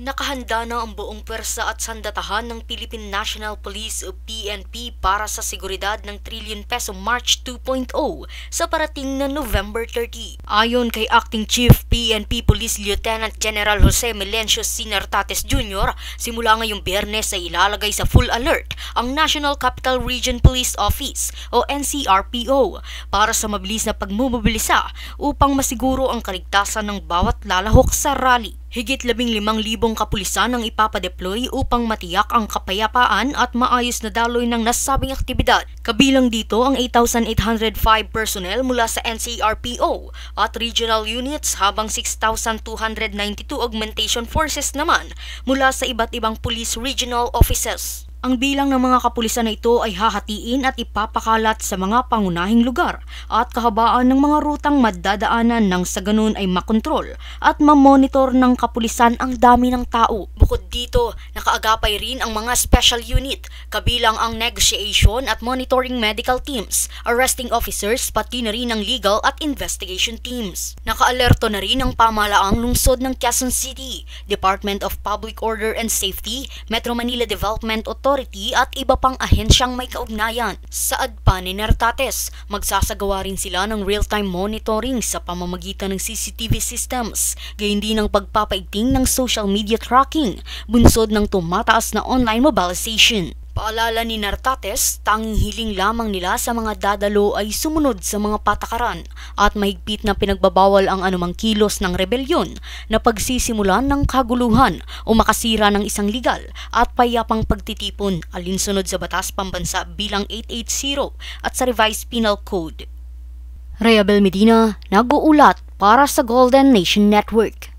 Nakahanda na ang buong pwersa at sandatahan ng Philippine National Police o PNP para sa seguridad ng trillion peso March 2.0 sa parating na November 30. Ayon kay Acting Chief PNP Police Lieutenant General Jose Melencio C. Nartates Jr., simula ngayong Biyernes ay ilalagay sa full alert ang National Capital Region Police Office o NCRPO para sa mabilis na pagmumobilisa upang masiguro ang kaligtasan ng bawat lalahok sa rally. Higit 15,000 kapulisan ang ipapadeploy upang matiyak ang kapayapaan at maayos na daloy ng nasabing aktibidad. Kabilang dito ang 8,805 personnel mula sa NCRPO at regional units habang 6,292 augmentation forces naman mula sa iba't ibang police regional offices. Ang bilang ng mga kapulisan na ito ay hahatiin at ipapakalat sa mga pangunahing lugar at kahabaan ng mga rutang madadaanan nang sa ganun ay makontrol at mamonitor ng kapulisan ang dami ng tao. Bukod dito, nakaagapay rin ang mga special unit, kabilang ang negotiation at monitoring medical teams, arresting officers, pati na rin ang legal at investigation teams. Nakaalerto na rin ang pamahalaang lungsod ng Quezon City, Department of Public Order and Safety, Metro Manila Development Authority at iba pang ahensyang may kaugnayan. Saad pa ni Nartates, magsasagawa rin sila ng real-time monitoring sa pamamagitan ng CCTV systems, gayon din ang pagpapaigting ng social media tracking, bunsod ng tumataas na online mobilization. Paalala ni Nartates, tanging hiling lamang nila sa mga dadalo ay sumunod sa mga patakaran at mahigpit na pinagbabawal ang anumang kilos ng rebelyon na pagsisimulan ng kaguluhan o makasira ng isang legal at payapang pagtitipon alinsunod sa Batas Pambansa bilang 880 at sa Revised Penal Code. Rhea Bel Medina, nag-uulat para sa Golden Nation Network.